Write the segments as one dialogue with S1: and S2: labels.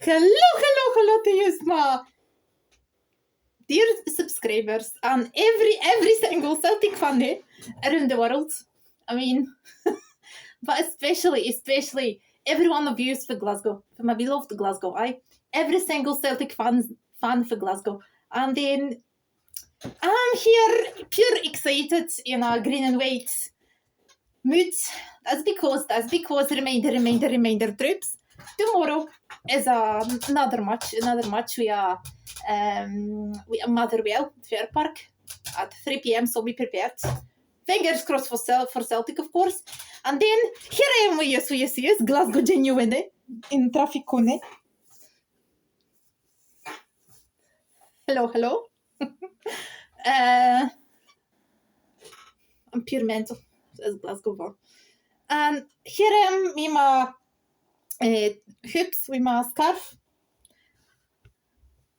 S1: Hello to you, my dear subscribers and every single Celtic fan around the world. I mean, but especially every one of you is for Glasgow, for my beloved Glasgow. Every single Celtic fan for Glasgow. And then I'm here pure excited in a green and white mood. That's because reminder troops. Tomorrow is another match. We are Motherwell Fair Park at 3 p.m. So be prepared. Fingers crossed for Celtic, of course. And then here I am with you, Glasgow genuine in traffic cone. Hello. I'm pure mental as Glasgow one. And here I am with my hoops, with my scarf.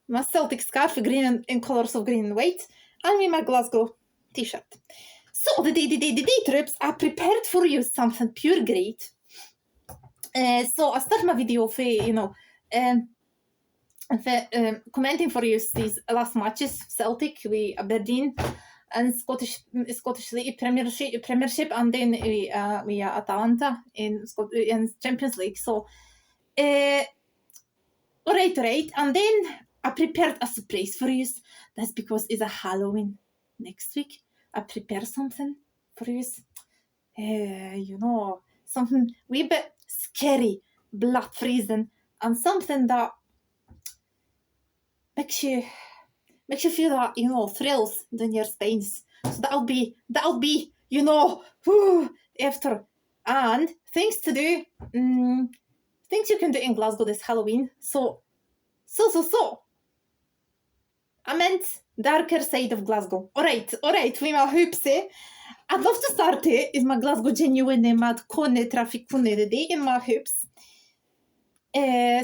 S1: My Celtic scarf, green in colours of green and white, and with my Glasgow t-shirt. So the day trips are prepared for you something pure great. So I start my video for commenting for you these last matches: Celtic with Aberdeen and Scottish League Premiership, and then we are Atalanta in Champions League. So, all right, and then I prepared a surprise for you. That's because it's a Halloween next week. I prepared something for you. Something a wee bit scary, blood freezing, and something that makes you feel that thrills in your spines. So that'll be after, and things to do, things you can do in Glasgow this Halloween. So I meant darker side of Glasgow. All right, with my hoops. I'd love to start is my Glasgow genuine mad cone traffic cone the day in my hoops.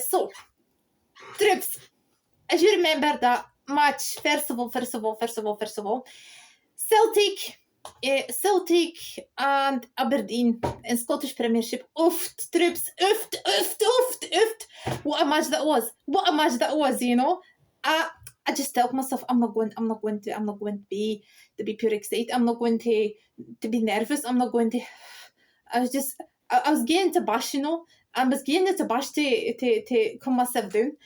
S1: So trips. As you remember that match, first of all, Celtic and Aberdeen in Scottish Premiership. Ooft, trips, ooft. What a match that was, I just tell myself I'm not going to be pure excited. I'm not going to be nervous. I'm not going to. I was getting to bash, I was getting to bash to calm myself down.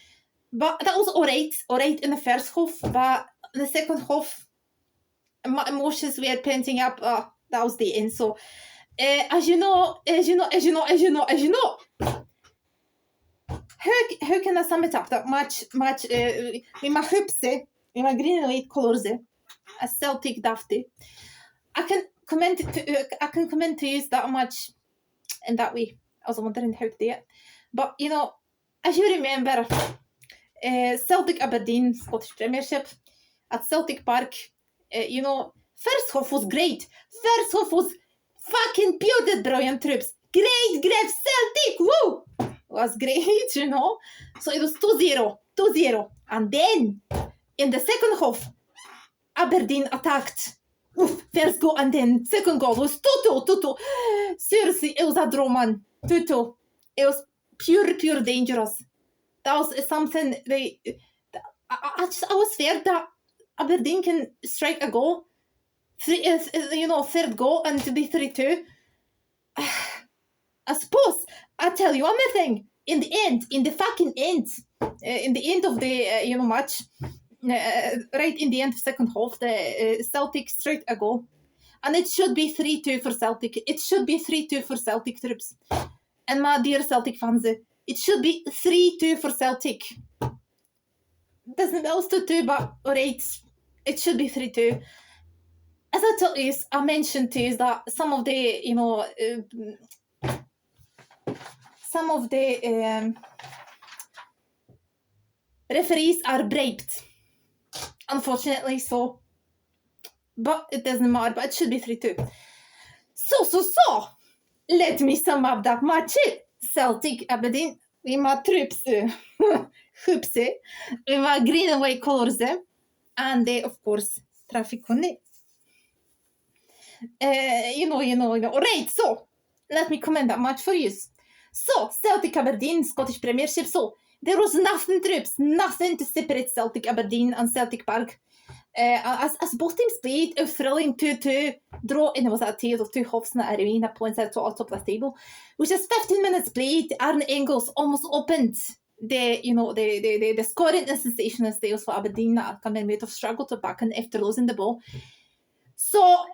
S1: But that was all right in the first half. But in the second half, my emotions were painting up. That was the end. So, as you know, how can I sum it up? That match with my hoops, with my green and white colours, a Celtic dafty. I can comment to use that match in that way. I was wondering how to do it, but as you remember. Celtic Aberdeen Scottish Premiership at Celtic Park. First half was great. First half was fucking pure brilliant troops. Great Celtic. Woo! Was great, So it was 2-0. And then in the second half, Aberdeen attacked. First goal and then second goal was 2-2. Seriously, it was a draw, man. 2-2. It was pure dangerous. That was something I was feared that Aberdeen can strike a goal, third goal, and to be 3-2. I suppose I tell you one more thing. In the end of the match, right in the end of second half, the Celtic struck a goal, and it should be 3-2 for Celtic. It should be 3-2 for Celtic troops, and my dear Celtic fans. It should be 3-2 for Celtic. Doesn't also 2, but alright, it should be 3-2. As I told you, I mentioned to you that some of the referees are bribed, unfortunately. So, but it doesn't matter. But it should be 3-2. So. Let me sum up that match. Celtic Aberdeen with my troops, hoops, with my green and white colours, and of course traffic on it. Alright, so let me comment that match for you. So Celtic Aberdeen Scottish Premiership. So There was nothing, troops, nothing to separate Celtic Aberdeen and Celtic Park. As both teams played, a thrilling 2-2 draw, and it was a tale of two halves in the arena points at the top of the table, which is 15 minutes played. Aaron Engels almost opened the scoring and sensational styles for Aberdeen that come in, might have struggled to back in after losing the ball. So,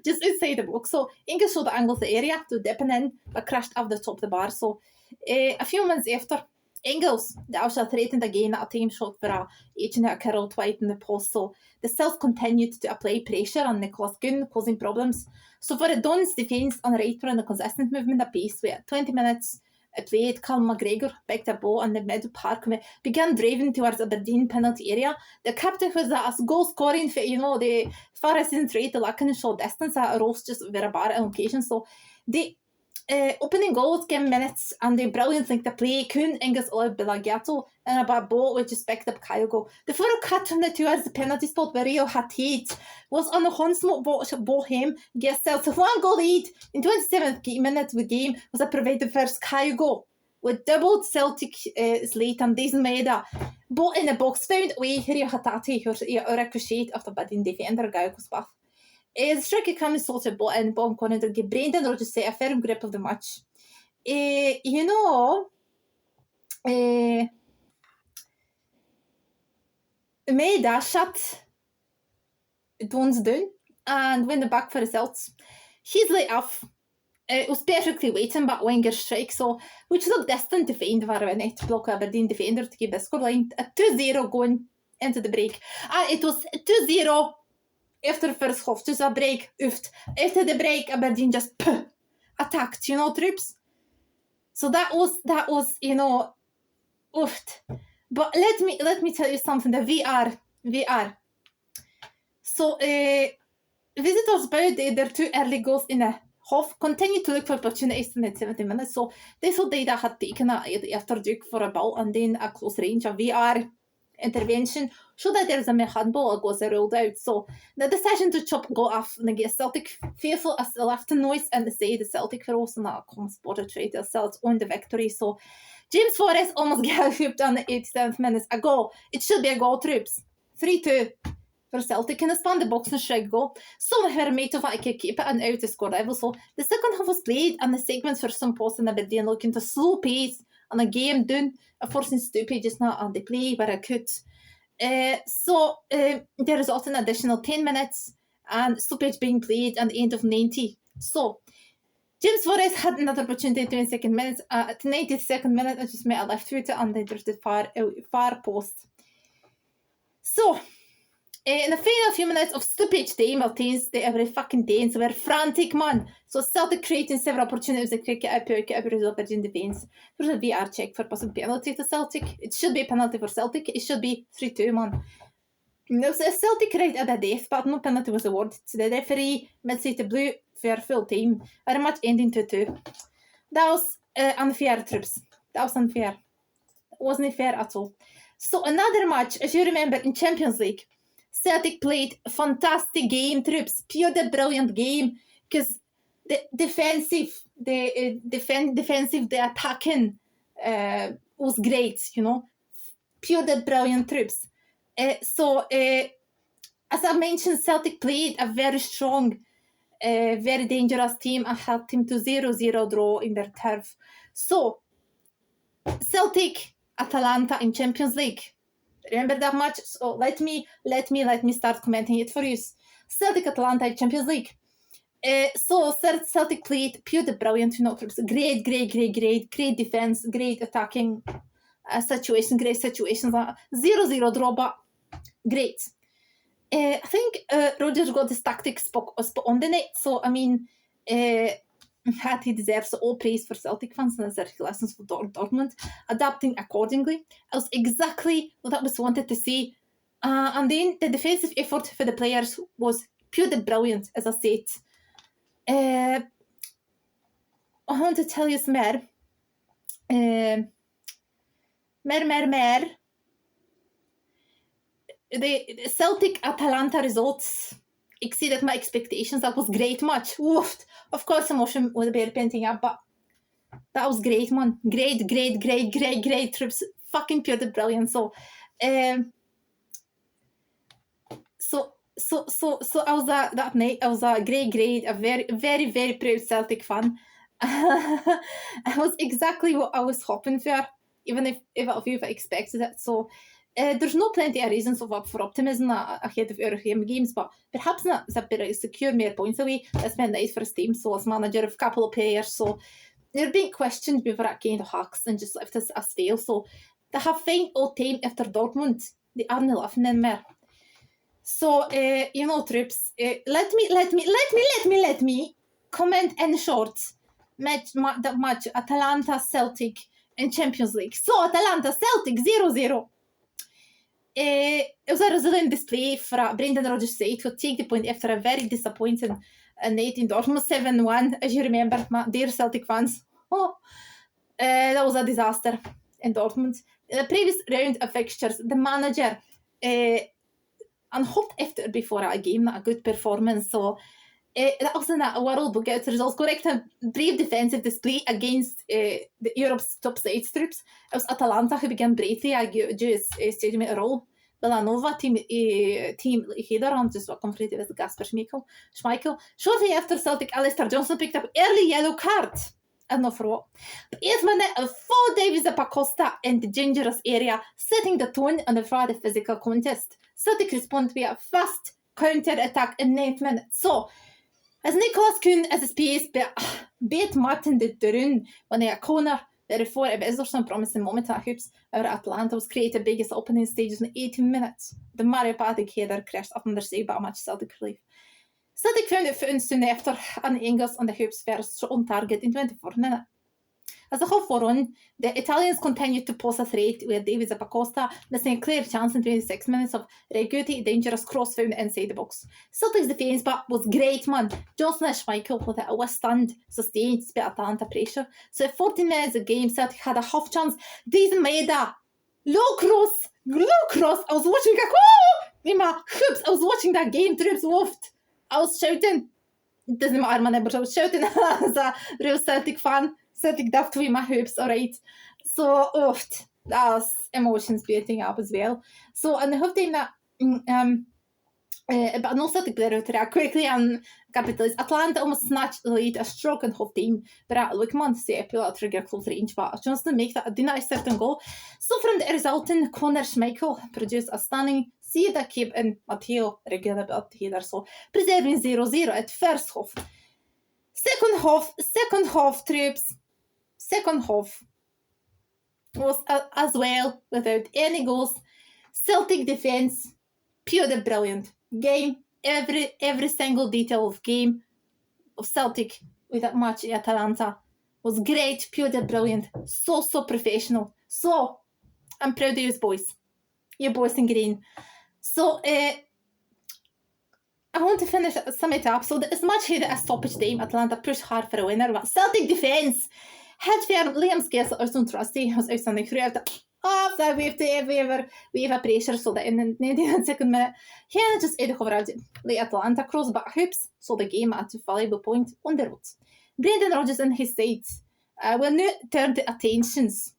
S1: just outside the box. So, Engels showed the angle of the area to dipping in, but crashed off the top of the bar. So, a few minutes after, Engels, the also threatened again at a time shot for a agent at Carroll White in the post. So, the Celts continued to apply pressure on Nicholas Gunn, causing problems. So, for the Don's defence on the right were in a consistent movement at pace, with 20 minutes played, Callum McGregor picked a ball in the middle park, began driving towards Aberdeen penalty area. The captain was a goal scoring for, the farthest rate, the lacking short distance at a roast just over a bar on occasion. So the opening goals came minutes and the brilliant link to play. Kuhn, Engels, Bilagato, and a bad ball which just picked up Kyle goal. The final cut from the towards the penalty spot where Rio Hatate was on the Hunsmot Bohem, gets Celtic 1 goal lead in 27th minute of the game was a provided first Kyle goal with doubled Celtic slate and Dazen Maeda. Ball in the box found away Rio Hatate who ricocheted after Badin defender Gaio's path. The striker came and sorted ball in bottom corner to give Brendan Rodgers a firm grip of the match. Maeda shut Dons down and went back for results. He's let off. It was perfectly waiting, but Wenger strike, so which looked destined to find Varane to block Aberdeen defender to keep the scoreline at 2-0 going into the break. It was 2-0 after the first half, just a break. After the break, Aberdeen just attacked, troops. So that was oofed. But let me tell you something. The VR. So visitors bowed their two early goals in a half, continued to look for opportunities in the 70 minutes. So they thought they had taken after Duke for a ball and then a close range of VR intervention showed that there's a handball goes rolled out. So the decision to chop goal off against Celtic, fearful as the left noise and the side the Celtic were also not a spot to try to Celts own the victory. So James Forrest almost got hooped on the 87th minutes. A goal. It should be a goal, troops. 3-2 for Celtic in the span the box and strike goal. So Hermato I could keep it and out to score level. So the second half was played and the segments for some posts in Aberdeen looking to slow pace and a game done, forcing stupid just not on the play where I could. The result in additional 10 minutes and stoppage being played at the end of 90. So James Forrest had another opportunity to 22nd minute. At the 92nd minute, I just made a left footer and then there's the far post. So in the final few minutes of stoppage time, Maltese, the every fucking Danes were frantic, man. So Celtic creating several opportunities to cricket every result in defence. There's a VR check for possible penalty to Celtic. It should be a penalty for Celtic. It should be 3-2, man. So Celtic right at the death, but no penalty was awarded. The referee mid-side to blue for full time. A match ending 2-2. That was unfair, troops. That was unfair. It wasn't fair at all. So another match, as you remember, in Champions League, Celtic played a fantastic game, troops. Pure the brilliant game because the defensive, the attacking was great, Pure the brilliant troops. As I mentioned, Celtic played a very strong, very dangerous team and helped him to 0-0 draw in their turf. So Celtic, Atalanta in Champions League. Remember that match? So let me start commenting it for you. Celtic Atalanta in Champions League. Celtic played pure the brilliant, great defense, great attacking situation, great situations. 0-0 draw, but great. I think Rodgers got his tactics spot on the net. So I mean, he deserves all praise for Celtic fans and their lessons for Dortmund, adapting accordingly. It was exactly what I was wanted to see. And then the defensive effort for the players was purely brilliant, as I said. I want to tell you some more. The Celtic Atalanta results exceeded my expectations. That was great match. Woofed. Of course, emotion was a bit painting up, but That was great, man. Great troops. Fucking pure brilliant. So I was that night. I was a great, a very proud Celtic fan. It was exactly what I was hoping for, even if a few expected it. So there's no plenty of reasons for optimism ahead of our home games, but perhaps not a bit of secure more points away. It's been nice for his team, so as manager of a couple of players, so they're being questioned before that kind of hacks and just left us as fail. So they have fine old time after Dortmund. They aren't laughing anymore. So troops, let me comment in short. The match Atalanta Celtic in Champions League. So Atalanta Celtic 0-0. It was a resilient display for Brendan Rodgers' side to take the point after a very disappointing night in Dortmund 7-1, as you remember, my dear Celtic fans. That was a disaster in Dortmund. In the previous round of fixtures, the manager and hoped after before a game, not a good performance. So that was in a world will get results correct. A brave defensive display against the Europe's top side troops. It was Atalanta who began bravely at Jewish stadium at role. Villanova team header on just what confronted with Gasper Schmeichel. Shortly after Celtic, Alistair Johnson picked up early yellow card. I don't know for what. But 8 minutes, a full Davis Acosta in the dangerous area, setting the tone on the Friday physical contest. Celtic responded with a fast counter-attack in 9th minute. So, as Nicholas Kuhn as a space beat Martin de Durin when they had a corner, therefore it is some promising moment at hoops where Atalanta was created biggest opening stages in 18 minutes. The Mario Patrick header crashed up on their side by a match Celtic relief. Celtic found it soon after and Engels on the hoops first shot on target in 24th minute. As the half wore on, the Italians continued to pose a threat with Davis Acosta missing a clear chance in 26 minutes of Reguti dangerous cross found inside the box. Celtic's defence was great, man. Johnson and Schmeichel with a withstand sustained despite Atalanta pressure. So at 14 minutes of game, Celtic had a half chance. Deezen Maeda, low cross. I was watching I was watching that game, troops wolfed. I was shouting. It doesn't matter, man, but I was shouting as a real Celtic fan. Celtic daft with my hoops, alright. So, that was emotions building up as well. So, and I hope that, but no Celtic player to react quickly and capitalist. Atalanta almost snatched the lead, a stroke and half time. But look, man, say a trigger close range, but Johnston make that a deny certain goal. So, from the resulting, Conor Schmeichel produced a stunning save that kept in Matteo regular ability here. So, preserving 0-0 at first half. Second half, troops. Second half was as well without any goals. Celtic defence, pure brilliant. Game, every single detail of game of Celtic with that match in Atalanta was great, pure brilliant. So professional. So, I'm proud of you boys. You boys in green. So, I want to finish, sum it up. So, as much here as stoppage time, Atalanta pushed hard for a winner, but Celtic defence had fair Liam's guess that was trusty was outstanding throughout that we have pressure so that in the 92nd minute he just ate over the Atalanta cross back hoops so the game at a valuable point on the road. Brendan Rodgers and his side will now turn the attentions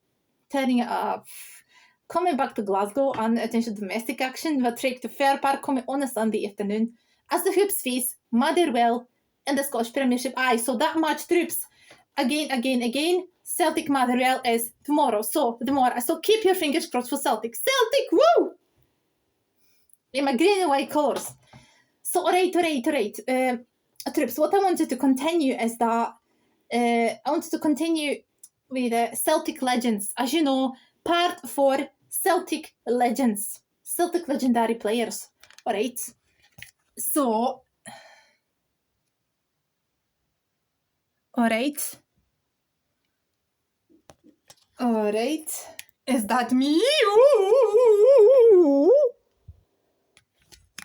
S1: coming back to Glasgow and attention to domestic action will take the Fair Park coming on a Sunday afternoon as the hoops face Motherwell in the Scottish Premiership. So that match troops Again, Celtic Motherwell is tomorrow. So keep your fingers crossed for Celtic. Celtic, woo! In my green and white colours. So, alright. Troops, what I wanted to continue is that I wanted to continue with Celtic Legends. As you know, part 4 Celtic Legends. Celtic legendary players. Alright. So, alright. Is that me? Ooh.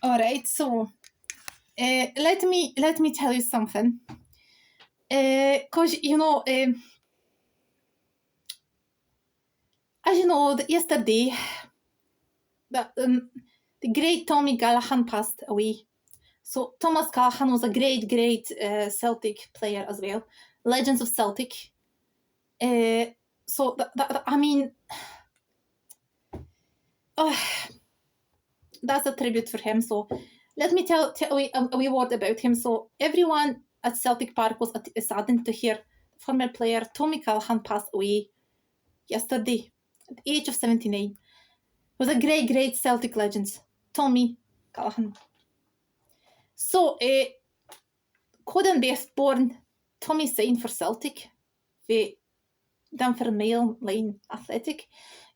S1: Alright, so let me tell you something. Cause as you know, yesterday the great Tommy Gahan passed away. So Thomas Gahan was a great Celtic player as well. Legends of Celtic. So I mean, that's a tribute for him. So let me tell a wee word about him. So everyone at Celtic Park was saddened to hear former player Tommy Callahan passed away yesterday at the age of 79. He was a great Celtic legend, Tommy Callahan. So Coden Beth born Tommy signed for Celtic for Dunfermline Line Athletic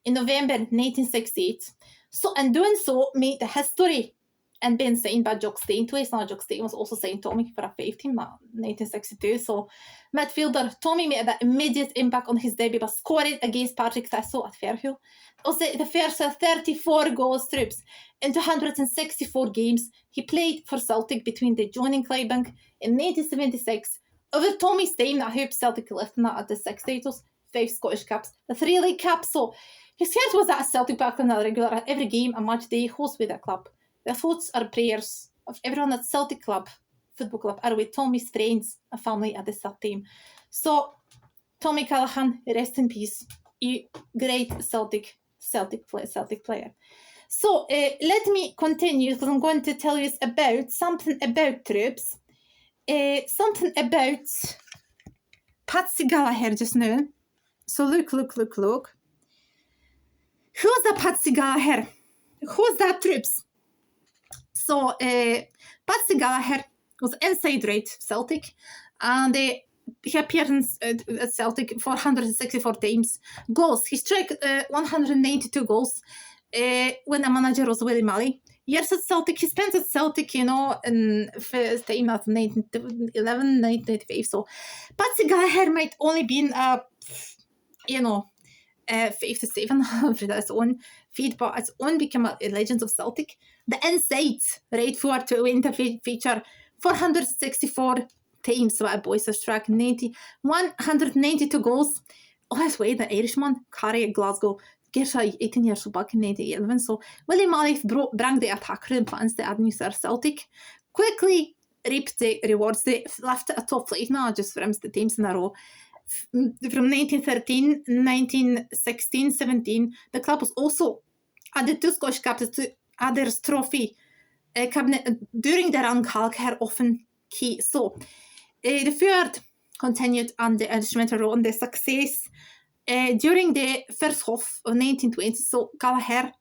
S1: in November 1968. So in doing so, made the history and being signed by Jock Stein twice. Now Jock Stein was also signed Tommy for a 5 team in 1962. So midfielder Tommy made an immediate impact on his debut by scoring against Partick Thistle at Fairfield. Also the first 34 goals troops in 264 games. He played for Celtic between the joining Clydebank in 1976. Over Tommy's time, I hope Celtic left him at the 6 titles, 5 Scottish Cups, the 3 League Cups. So his heart was at Celtic Park on a regular at every game and match day host with the club. The thoughts or prayers of everyone at Celtic Club, Football Club, are with Tommy's friends and family at this time. So, Tommy Callahan, rest in peace. You great Celtic player. So, let me continue because I'm going to tell you about something about troops. Something about Patsy Gallagher just now. So, look. Who's that Patsy Gallagher? Who's that troops? So, Patsy Gallagher was inside right Celtic, and he appeared at Celtic 464 times. Goals, he struck 192 goals when a manager was Willie Malley. Years at Celtic, he spent at Celtic, in first time at 1911, 1995. So, Patsy Gallagher might only been 57 for its own feed, but it's only become a legend of Celtic. The insights, right, for to win the feature 464 times, so a boys have struck 192 goals. Oh, that's why the Irishman, Carrie Glasgow, gets 18 years back in 1911. So Willie Malley brought the attacker and plans to add new Celtic. Quickly reaped the rewards. They left a top flight now just for the teams in a row. From 1913, 1916, 17, the club was also added 2 Scottish Cups to Adder's Trophy cabinet during the run Gallagher often key. So, the third continued on the instrumental role in the success during the first half of 1920. So, Gallagher,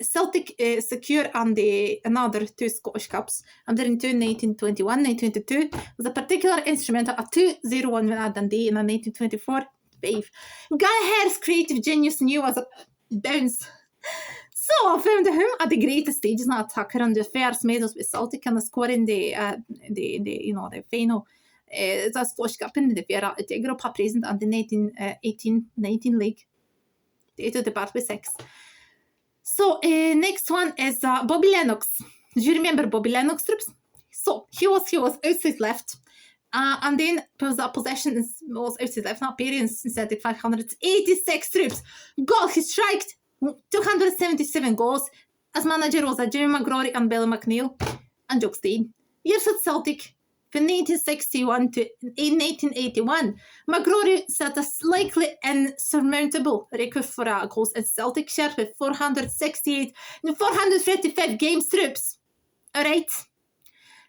S1: Celtic secured another 2 Scottish Cups under in 1921, 1922 was a particular instrumental at 2-0 win at Dundee in 1924-5. Gallagher's creative genius knew as a bounce. So I found him at the greatest stages, an attacker on the first medals with Celtic and scoring the final the Scottish Cup in the Vera Europa present and the 1918-19 league. They to depart with 6. So next one is Bobby Lennox. Do you remember Bobby Lennox troops? So he was outside left. And then possession was outside left. Now appearance in Celtic 586 troops. Goal, he struck 277 goals. As manager was Jimmy McGrory and Billy McNeil and Jock Stein. Years at Celtic from 1961 to 1981. McGrory set a slightly insurmountable record for goals at Celtic shirt with 468 and 455 games troops. Alright.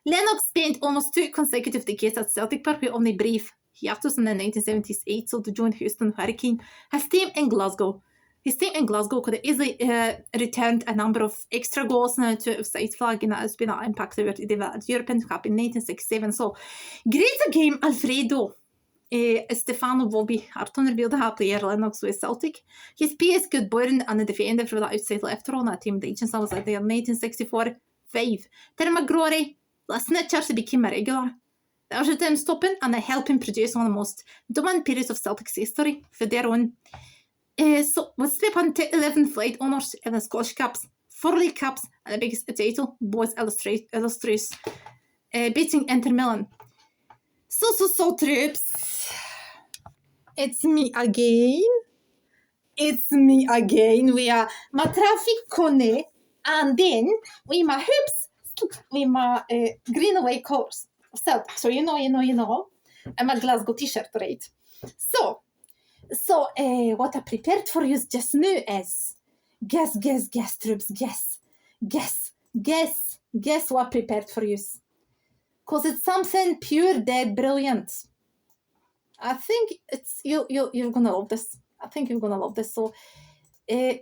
S1: Lennox spent almost 2 consecutive decades at Celtic Park with only brief hiatus in the 1978 so to join Houston Hurricane. His team in Glasgow could have easily returned a number of extra goals to side flag and has been an impact over the European Cup in 1967. So, great game Alfredo Stefano Bobby Harton revealed how player Lennox with Celtic. His PS could burn and the defender for the outside left role on team legends was at the 1964-5. Terry McGrory, last night Chelsea became a regular. The Argentine stopping and helping produce one of the most dominant periods of Celtic's history for their own. So, we slip on to 11 flight honours, 11 Scottish Cups, 4 League Cups, and the biggest title, both illustrious, beating Inter Milan. So, troops. It's me again. We are my traffic cone, and then we my hoops, we my green away colours of Celtic. So, you know. I'm a Glasgow Tshirt, right? So, So, what I prepared for you just now is guess, troops, guess what I prepared for you. Because it's something pure, dead, brilliant. I think it's you're gonna love this. I think you're gonna love this. So, I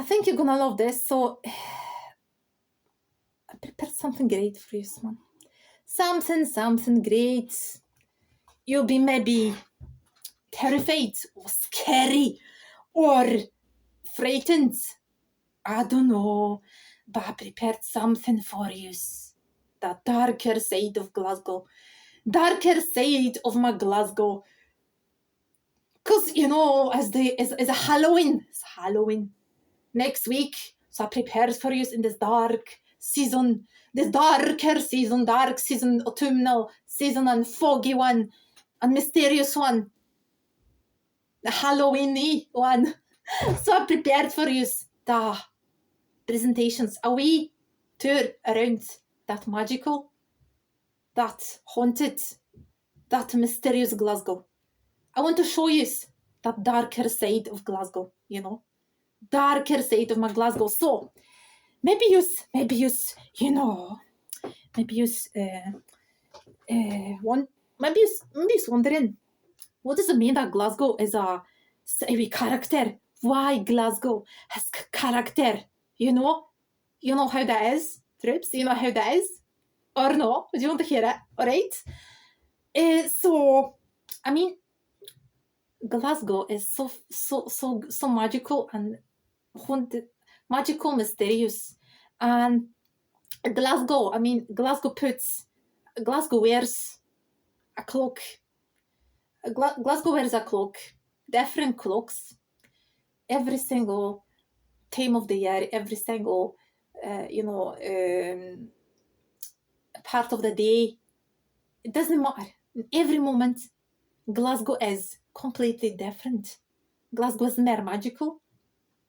S1: think you're gonna love this. So, I prepared something great for you, man. Something great. You'll be maybe terrified or scary or frightened. I don't know, but I prepared something for you. The darker side of Glasgow. Darker side of my Glasgow. Because, as a Halloween. It's Halloween. Next week. So I prepared for you in this dark season. This darker season. Dark season. Autumnal season. And foggy one. And mysterious one. The Halloween-y one. So I prepared for you the presentations, a wee tour around that magical, that haunted, that mysterious Glasgow. I want to show you that darker side of Glasgow, darker side of my Glasgow. So maybe you wondering, what does it mean that Glasgow is a character? Why Glasgow has character? You know how that is, Trips? You know how that is? Or no? Do you want to hear it? All right. So, I mean, Glasgow is so magical and haunted, magical, mysterious. And Glasgow wears a cloak. Glasgow wears a cloak, different cloaks, every single time of the year, every single, part of the day. It doesn't matter. In every moment, Glasgow is completely different. Glasgow is more magical.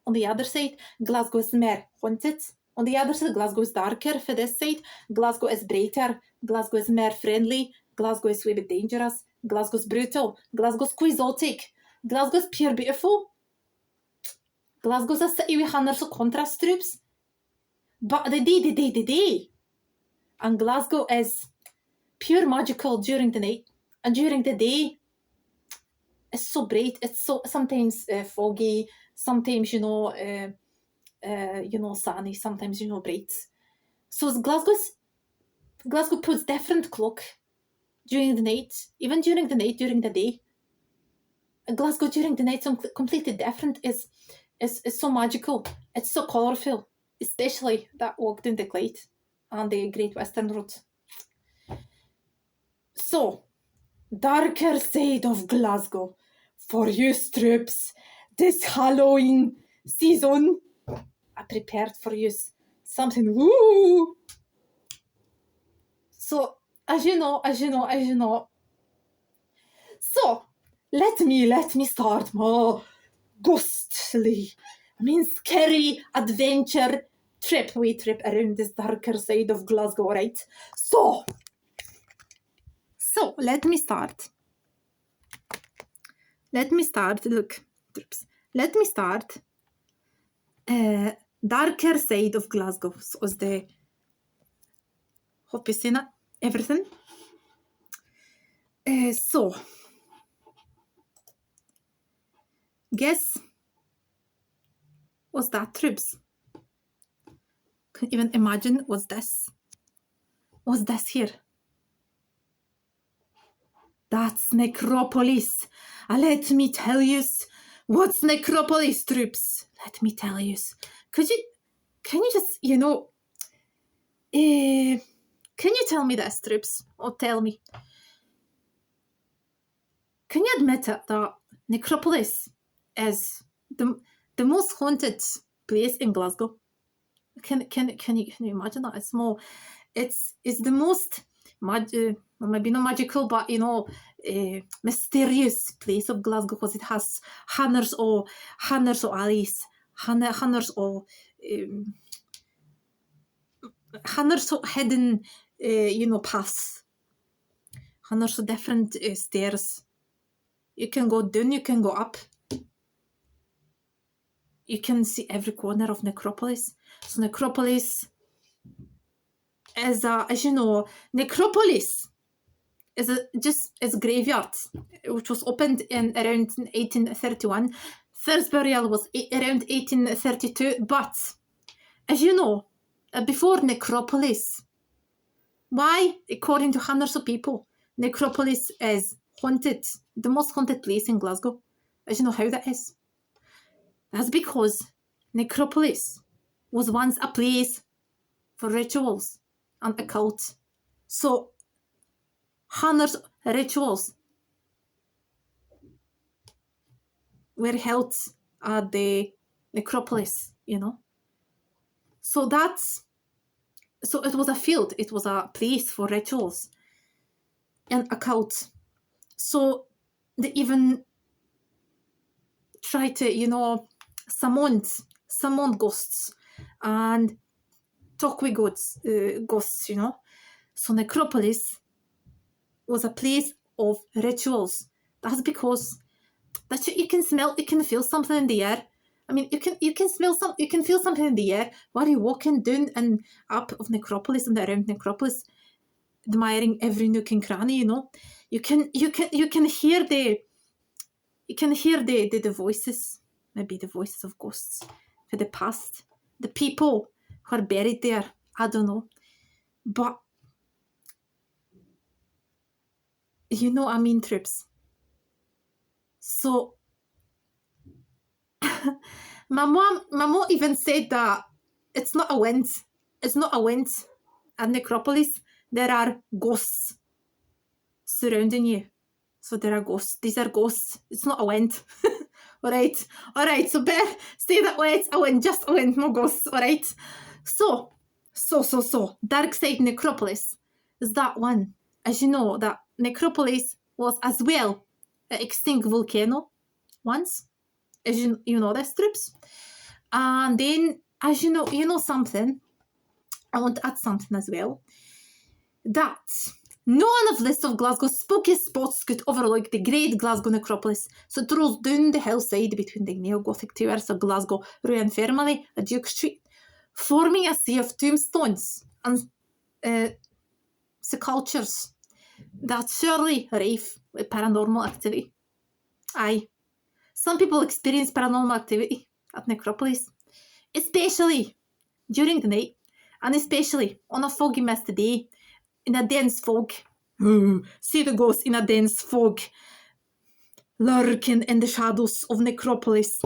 S1: On the other side, Glasgow is more haunted. On the other side, Glasgow is darker. For this side, Glasgow is brighter. Glasgow is more friendly. Glasgow is way bit dangerous. Glasgow is brutal. Glasgow is quixotic. Glasgow is pure beautiful. Glasgow is a city with hundreds of contrast troops. But the day. And Glasgow is pure magical during the night. And during the day, it's so bright. It's so sometimes foggy. Sometimes, sunny. Sometimes, bright. So Glasgow puts different clock during the night. Even during the night, during the day. Glasgow during the night is completely different. It's so magical. It's so colourful. Especially that walk down the Clyde and the Great Western Road. So, darker side of Glasgow for you troops this Halloween season. I prepared for you something woo. So, as you know. So, let me start my ghostly, scary adventure trip. We trip around this darker side of Glasgow, right? So let me start. Look, trips. Let me start. Darker side of Glasgow. So is the hope you seen everything. So guess what's that, troops? Can even imagine what's this? What's this here? That's Necropolis. Let me tell you what's Necropolis, troops. Let me tell you. Can you just, can you tell me this, troops? Or tell me. Can you admit that Necropolis is the most haunted place in Glasgow? Can you imagine that? It's more. It's the most maybe not magical, but mysterious place of Glasgow because it has hundreds of alleys, hundreds of hidden paths, hundreds of different stairs, You can go down, you can go up. You can see every corner of Necropolis. So Necropolis is as you know, Necropolis is a graveyard, which was opened in around 1831. First burial was around 1832. But as you know, before Necropolis, why, according to hundreds of people, Necropolis is haunted, the most haunted place in Glasgow. As you know how that is? That's because Necropolis was once a place for rituals and a cult. So hundreds of rituals were held at the Necropolis, you know. So it was a field, it was a place for rituals and a cult. So they even tried to, you know, summon ghosts and talk with ghosts, you know. So Necropolis was a place of rituals. That's because you can smell, you can feel something in the air. I mean, you can feel something in the air while you're walking down and up of Necropolis and around Necropolis, admiring every nook and cranny, you know. You can hear the voices, maybe the voices of ghosts for the past, the people who are buried there. I don't know, but you know, I mean, trips. So my mom even said that it's not a wind. It's not a wind at Necropolis. There are ghosts surrounding you. So there are ghosts. These are ghosts. It's not a wind. All right. So better stay that way. It's a wind, just a wind, no ghosts. All right. So. Dark Side Necropolis is that one. As you know, that Necropolis was as well an extinct volcano once. As you know, the strips. And then, as you know something, I want to add something as well. That no one of list of Glasgow's spooky spots could overlook the great Glasgow Necropolis. So it rolls down the hillside between the neo-Gothic towers of Glasgow Royal Infirmary at Duke Street, forming a sea of tombstones and sepulchres that surely rife with paranormal activity. Aye. Some people experience paranormal activity at Necropolis, especially during the night, and especially on a foggy misty day, in a dense fog. See the ghosts in a dense fog, lurking in the shadows of Necropolis.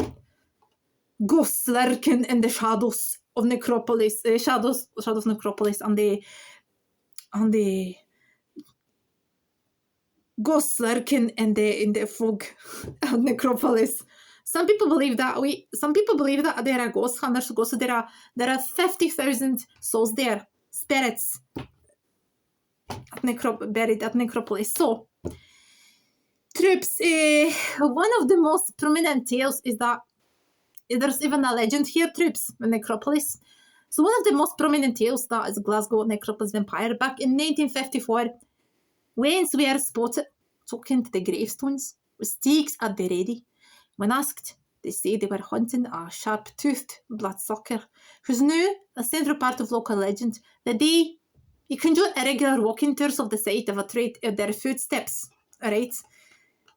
S1: Ghosts lurking in the shadows of Necropolis, shadows of Necropolis, and the ghosts lurking in the fog of Necropolis. Some people believe that there are ghosts, hundreds of ghosts. There are 50,000 souls there, spirits buried at Necropolis. So, troops. One of the most prominent tales is that there's even a legend here, troops, in Necropolis. So one of the most prominent tales that is Glasgow Necropolis vampire. Back in 1954, Waynes were spotted talking to the gravestones with sticks at the ready. When asked, they say they were hunting a sharp-toothed bloodsucker who's now a central part of local legend. The day you can join irregular walking tours of the site of a trade their footsteps. Alright?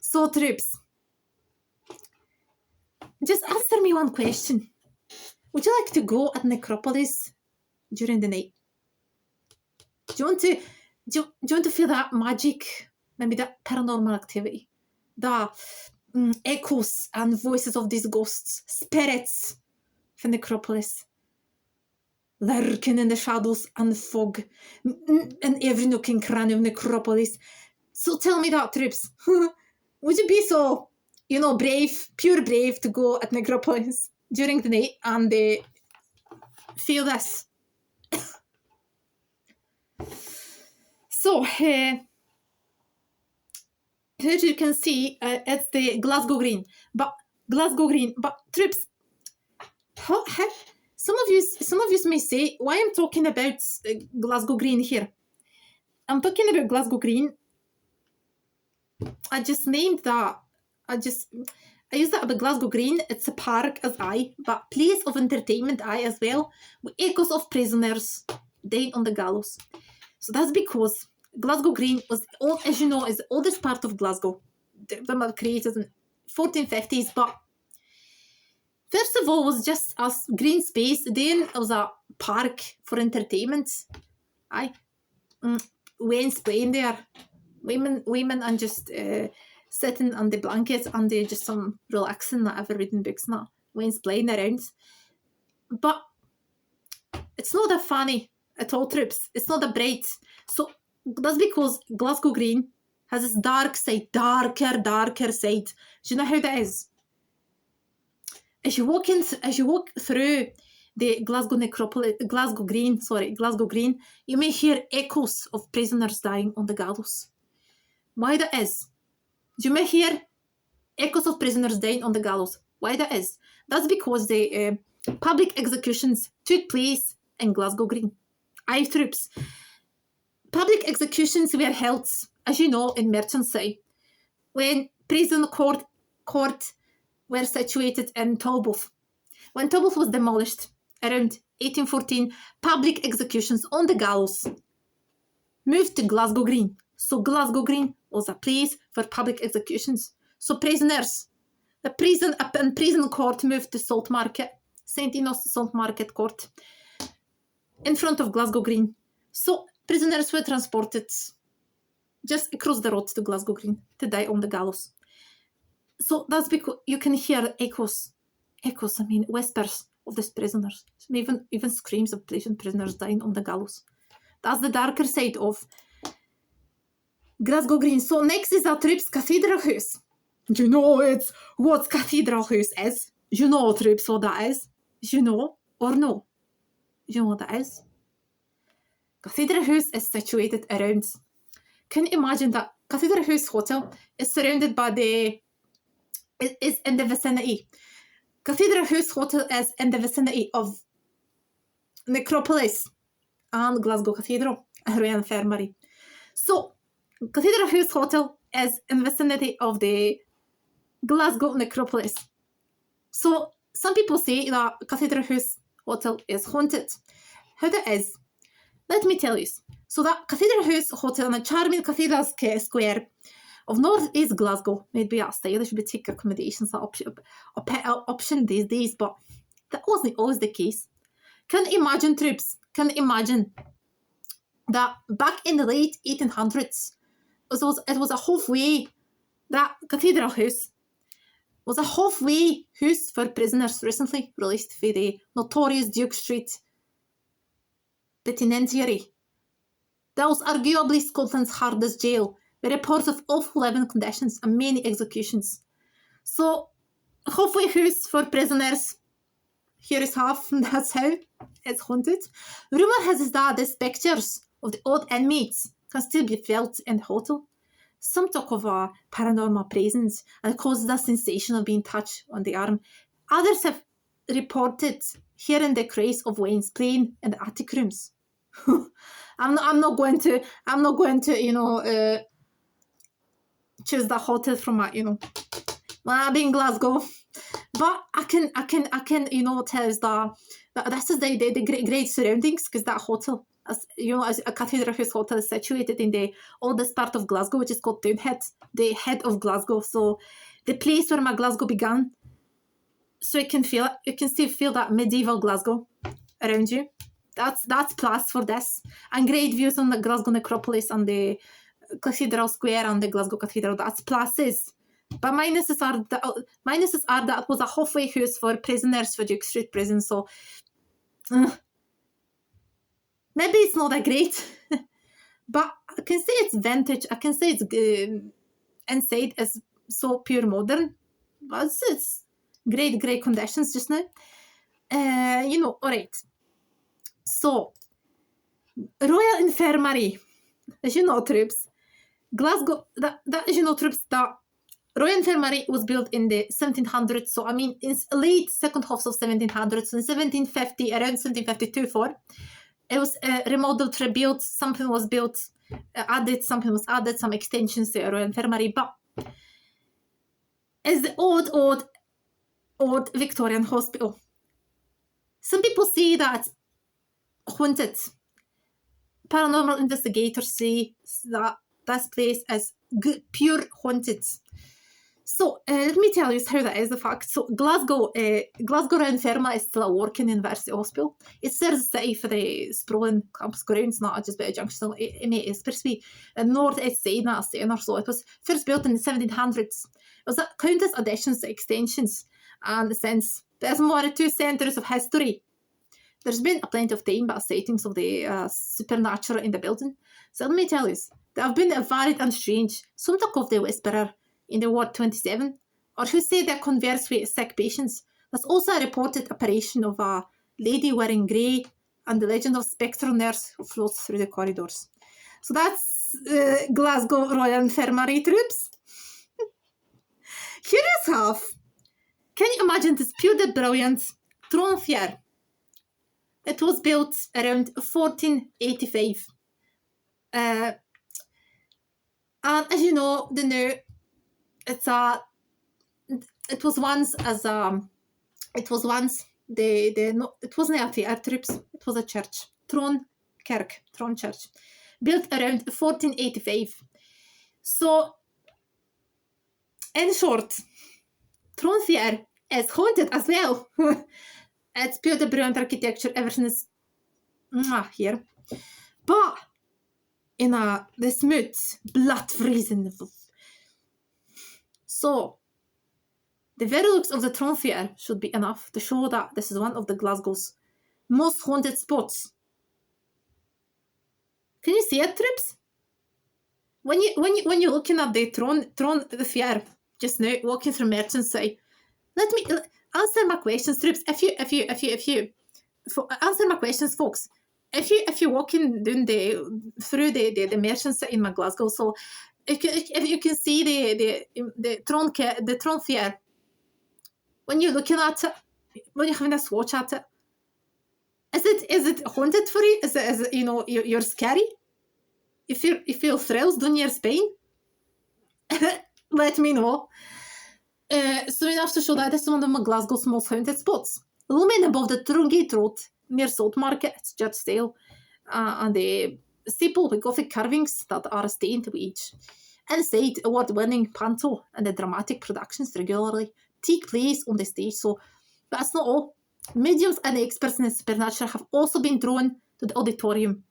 S1: So troops, just answer me one question. Would you like to go at Necropolis during the night? Do you want to feel that magic? Maybe that paranormal activity? The echoes and voices of these ghosts, spirits from Necropolis, lurking in the shadows and fog in every nook and cranny of Necropolis. So tell me that, troops. Would you be so, brave, pure brave to go at Necropolis during the night and feel this? So, here you can see it's the Glasgow Green. But troops, how some of you may say, why I'm talking about Glasgow Green here? I'm talking about Glasgow Green. I just named that I use that about Glasgow Green. It's a park as but place of entertainment as well, with echoes of prisoners dying on the gallows. So that's because Glasgow Green was, as you know, is the oldest part of Glasgow. They were created in 1450s, but first of all, it was just a green space. Then it was a park for entertainment. Wayne's playing there. Women and just sitting on the blankets and they just some relaxing, not ever reading books now. Wayne's playing around. But it's not that funny at all, Troops. It's not that bright. So that's because Glasgow Green has this dark side, darker side. Do you know how that is? As you walk through the Glasgow Necropolis, Glasgow Green, you may hear echoes of prisoners dying on the gallows. Why that is? You may hear echoes of prisoners dying on the gallows. Why that is? That's because the public executions took place in Glasgow Green. Troops. Public executions were held, as you know, in Merchantshire, when prison court were situated in Tolbooth. When Tolbooth was demolished around 1814, public executions on the gallows moved to Glasgow Green. So Glasgow Green was a place for public executions. So prisoners, the prison court moved to Salt Market, St Enos Salt Market Court, in front of Glasgow Green. So prisoners were transported just across the road to Glasgow Green to die on the gallows. So that's because you can hear echoes, whispers of these prisoners, even screams of prisoners dying on the gallows. That's the darker side of Glasgow Green. So next is our Troops Cathedral House. You know what Cathedral House is? You know, Troops, what that is? You know or no? You know what that is? Cathedral House is situated around. Can you imagine that Cathedral House Hotel is surrounded by is in the vicinity. Cathedral House Hotel is in the vicinity of Necropolis and Glasgow Cathedral and Royal Infirmary. So Cathedral House Hotel is in the vicinity of the Glasgow Necropolis. So some people say that Cathedral House Hotel is haunted. How that is? Let me tell you. So that Cathedral House Hotel in a charming Cathedral Square of North East Glasgow, maybe a stylish boutique accommodations option these days, but that wasn't always the case. Can you imagine, Troops? Can you imagine that back in the late 1800s, it was a halfway, that Cathedral House was a halfway house for prisoners recently released for the notorious Duke Street penitentiary. That was arguably Scotland's hardest jail, with reports of awful living conditions and many executions. So, halfway house for prisoners. Here is half, and that's how it's haunted. Rumour has it that these pictures of the old inmates can still be felt in the hotel. Some talk of a paranormal presence and it causes that sensation of being touched on the arm. Others have reported hearing the cries of Wayne's playing in the attic rooms. I'm not going to choose the hotel from when I'm in Glasgow, but I can tell us that this is the great surroundings, because that hotel, as a Cathedral House Hotel, is situated in the oldest part of Glasgow, which is called Townhead, the head of Glasgow. So the place where my Glasgow began. So you can still feel that medieval Glasgow around you. That's plus for this, and great views on the Glasgow Necropolis and the Cathedral Square and the Glasgow Cathedral. That's pluses. But minuses are that it was a halfway house for prisoners for Duke Street Prison. So maybe it's not that great, but I can say it's vintage. I can say it's inside is so pure modern, but it's great conditions just now. All right. So, Royal Infirmary, as you know, Troops, Glasgow, that Royal Infirmary was built in the 1700s, so in late second half of 1700s, in 1750, around 1752, it was remodeled, rebuilt, something was added, some extensions to Royal Infirmary, but is the old Victorian hospital. Some people say that haunted. Paranormal investigators say that this place is pure haunted. So let me tell you how that is the fact. So Glasgow Infirmary is still a working university hospital. It serves the city for the sprawling campus grounds, not just by a junction. It's supposed to be the north-east side, not a centre. So it was first built in the 1700s. It was countless additions to extensions, and since there's more than 2 centuries of history, there's been plenty of time about sightings of the supernatural in the building. So let me tell you, there have been varied and strange. Some talk of the Whisperer in the Ward 27, or who say they converse with sick patients. There's also a reported apparition of a lady wearing grey and the legend of spectral nurse who floats through the corridors. So that's Glasgow Royal Infirmary troops. Here is half. Can you imagine this pure brilliant thron fair? It was built around 1485. And as you know, it was once it wasn't a theatre troops, it was a church, Kirk, Thron Church, built around 1485. So, in short, Thron Fair is haunted as well. It's pure brilliant architecture, everything is here. But in the smooth, blood freezing. So, the very looks of the Thron Fair should be enough to show that this is one of the Glasgow's most haunted spots. Can you see it, troops? When you're looking at the Thron Fair just now, walking through Merchant Side, let me answer my questions, troops. If you answer my questions, folks. If you're walking down through the Merchant City in Glasgow, so if you can see the Thron Fair, when you're looking at it, when you're having a swatch at it, is it haunted for you? Is it you're scary? You feel thrills down your spine? Let me know. So enough to show that this is one of Glasgow's most haunted spots. Looming above the Trungate Road near Salt Market, it's Church style, and the steeple with Gothic carvings that are stained with age. Inside, award-winning panto and the dramatic productions regularly take place on the stage. So that's not all. Mediums and experts in the supernatural have also been drawn to the auditorium.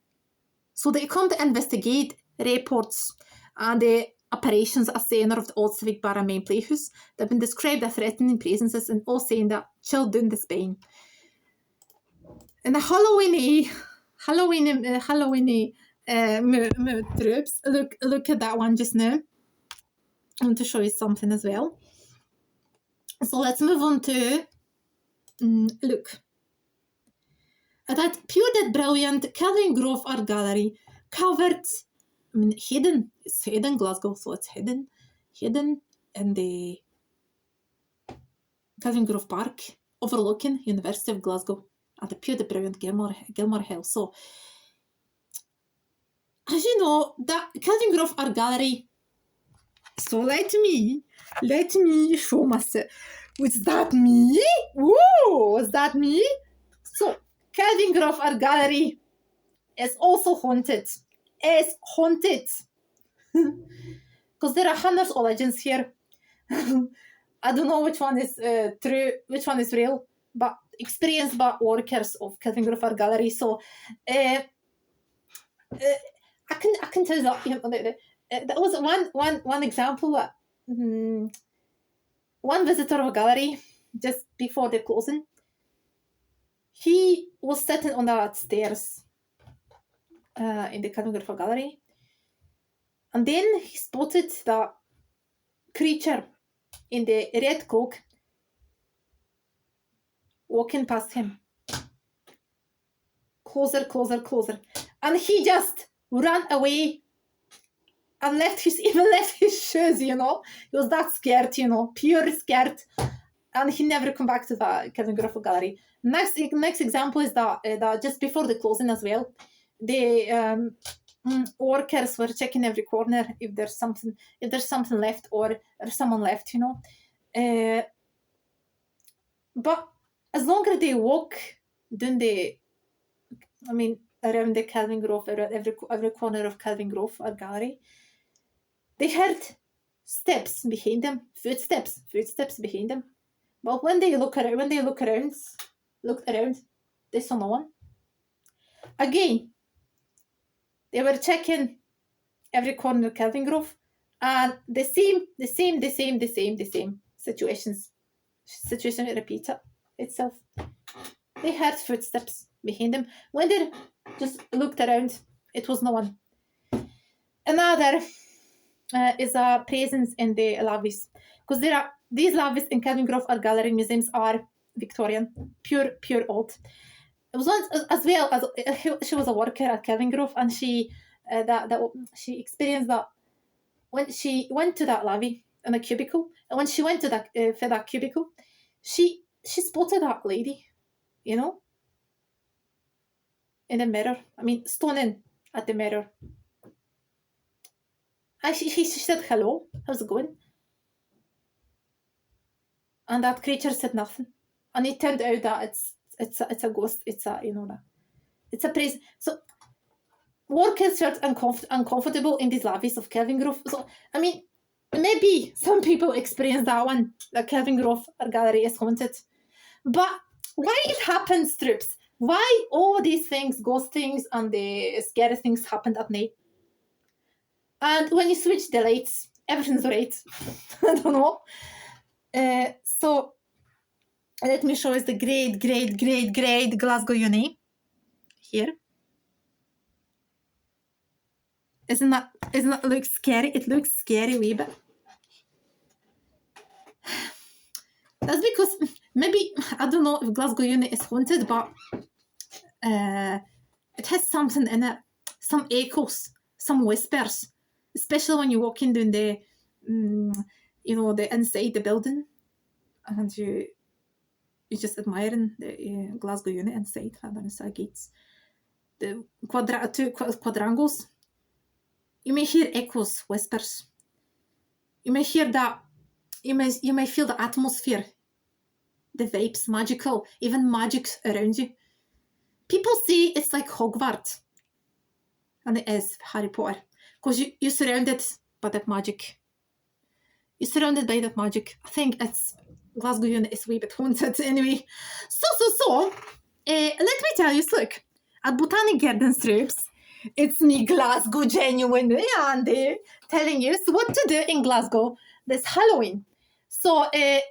S1: So they come to investigate reports and the apparitions at the centre of the Old Civic Bar and main playhouse that have been described as threatening presences and all saying that chill down the spine. And the Halloween mood troops. Look at that one just now. I want to show you something as well. So let's move on to look at that pure that brilliant Calvin Grove Art Gallery covered. Hidden. It's hidden Glasgow, so it's hidden in the Calvin Grove Park, overlooking University of Glasgow at the pure brilliant Gilmore Hill. So, as you know, that Calvin Grove Art Gallery. So let me show myself. Was that me? Whoa! Was that me? So, Calvin Grove Art Gallery is also haunted. Is haunted. Because there are hundreds of legends here. I don't know which one is true, which one is real, but experienced by workers of Calvin Grove Art Gallery. So, I can tell you that that was one example. One visitor of a gallery just before the closing, he was sitting on the stairs in the Calvin Grove Gallery, and then he spotted the creature in the red cloak walking past him. Closer, and he just ran away and left his shoes. He was that scared, pure scared, and he never come back to the Calvin Grove Gallery. Next example is that just before the closing as well, the workers were checking every corner if there's something left or someone left. But as longer they walk, then around the Kelvin Grove, around every corner of Kelvin Grove or gallery, they heard steps behind them, footsteps behind them. But when they looked around, they saw no one. Again, they were checking every corner of Kelvin Grove, and the same situation repeated itself. They heard footsteps behind them. When they just looked around, it was no one. Another is a presence in the lobbies, because these lobbies in Kelvin Grove Art Gallery museums are Victorian, pure old. It was once as well as she was a worker at Kelvin Grove, and she experienced that when she went to that lobby in a cubicle, and when she went to that cubicle, she spotted that lady, in the mirror. Stunning at the mirror. And she said, "Hello, how's it going?" And that creature said nothing. And it turned out that it's a ghost. It's a presence. So workers felt uncomfortable in these lobbies of Kelvin Grove. So maybe some people experience that one. The Kelvin Grove Art Gallery is haunted. But why it happens, Troops? Why all these things, ghost things, and the scary things happened at night? And when you switch the lights, everything's right. I don't know. So let me show you the great Glasgow Uni here. Isn't that look scary? It looks scary a wee bit. That's because maybe, I don't know if Glasgow Uni is haunted, but it has something in it, some echoes, some whispers, especially when you walk in down the inside the building, and you just admiring the Glasgow Uni inside, the gates, the two quadrangles. You may hear echoes, whispers. You may hear that. You may feel the atmosphere, the vibes, magical, even magic around you. People say it's like Hogwarts, and it is Harry Potter, because you're surrounded by that magic. You're surrounded by that magic. I think it's Glasgow Uni is a wee bit haunted anyway. So, let me tell you, look, at Botanic Gardens Troops, it's me, Glasgow Genuine, and telling you what to do in Glasgow this Halloween. So, I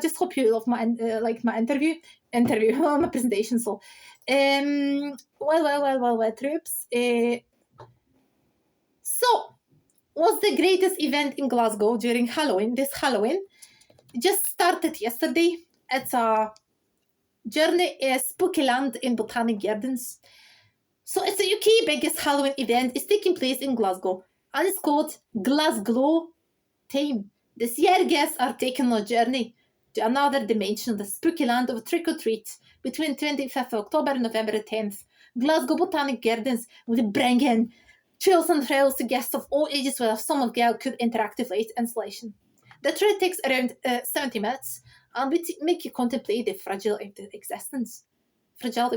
S1: just hope you love my my interview, my presentation. So, well, Troops. So, what's the greatest event in Glasgow during Halloween? This Halloween just started yesterday. It's a journey spooky land in Botanic Gardens. So it's the UK biggest Halloween event. It's taking place in Glasgow, and it's called Glasgow Time. This year, guests are taking a journey to another dimension, the spooky land of trick-or-treat, between 25th October and November 10th. Glasgow Botanic Gardens will bring in chills and thrills to guests of all ages with a some of good interactive light installation. The tour takes around 70 minutes and make you contemplate the fragility of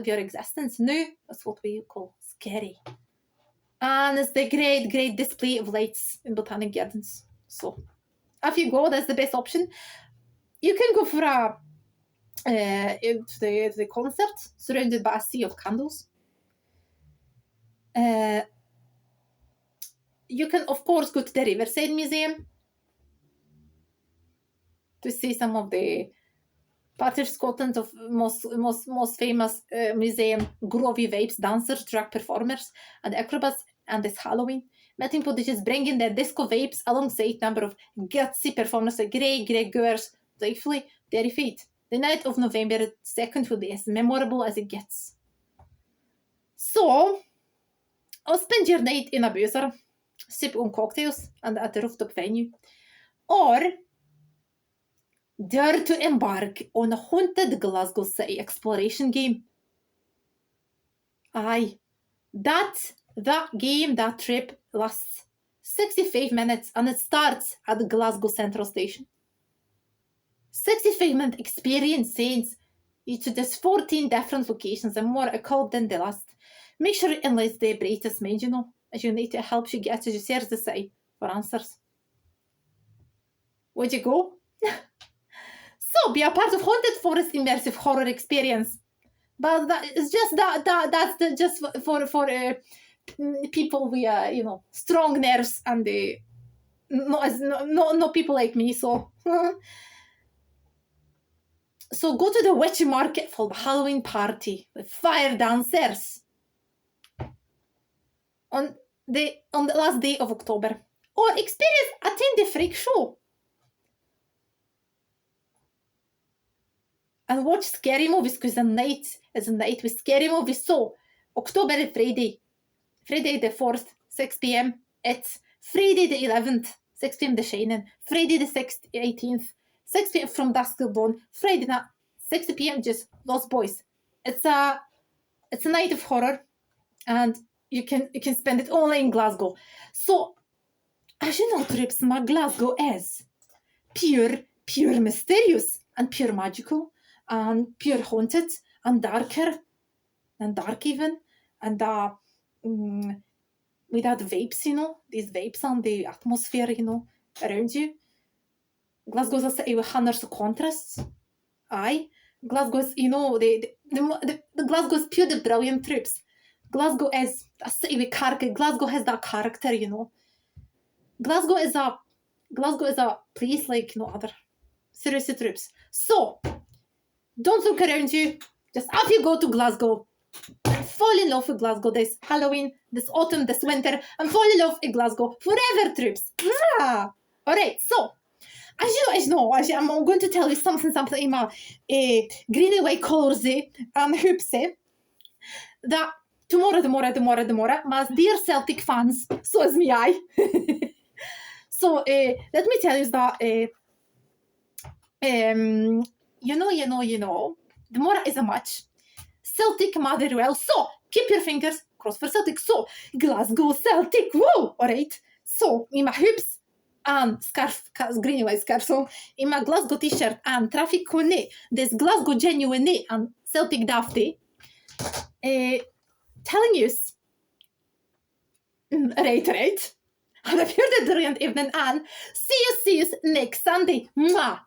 S1: your existence. Now, that's what we call scary. And it's the great display of lights in Botanic Gardens. So, if you go, that's the best option. You can go for the concert surrounded by a sea of candles. You can, of course, go to the Riverside Museum to see some of the part of Scotland's most famous museum, groovy vibes, dancers, drag performers, and acrobats, and this Halloween. Melting pot is just bringing their disco vibes alongside number of gutsy performers, great goers, playfully terrified. The night of November 2nd will be as memorable as it gets. So, I'll spend your night in a boozer, sip on cocktails, and at a rooftop venue. Or dare to embark on a haunted Glasgow City exploration game. Aye, that trip lasts 65 minutes, and it starts at the Glasgow Central Station. 65-minute experience sends you to these 14 different locations and more called than the last. Make sure it enlists the brightest mind, as you need to help you get as you search the site for answers. Would you go? So, be a part of Haunted Forest immersive horror experience. But it's just that's just for people with strong nerves and no people like me. So so go to the witch market for the Halloween party with fire dancers on the last day of October, or attend the freak show and watch scary movies, because the night is a night with scary movies. So October is Friday the 4th, 6 p.m. It's Friday the 11th, 6 p.m. The Shining. Friday the 6th, 18th, 6 p.m. From Dusk Till Dawn. Friday night, 6 p.m. Just Lost Boys. It's a night of horror, and you can spend it only in Glasgow. So, as you know, Trips, Glasgow is pure mysterious and pure magical and pure haunted and darker and dark even, and with that vapes, these vapes and the atmosphere, around you. Glasgow's a city with hundreds of contrasts. Aye. Glasgow's, the Glasgow's pure the brilliant Troops. Glasgow is a city with character. Glasgow has that character, Glasgow is a place like no other. Seriously, Troops. So, don't look around you. Just after you go to Glasgow, fall in love with Glasgow this Halloween, this autumn, this winter, and fall in love with Glasgow forever, Troops. Alright, so, as you know, I'm going to tell you something in my green and white colours and hoops that tomorrow, my dear Celtic fans, so is me, I. So, let me tell you that, tomorrow is a match. Celtic Motherwell. So, keep your fingers crossed for Celtic. So, Glasgow Celtic. Whoa! Alright. So, in my hoops and scarf, green and white scarf. So, in my Glasgow t-shirt and traffic cone, this Glasgow genuine and Celtic dafty. Telling you. Right. And if you're the brilliant evening, and see you next Sunday. Mwah!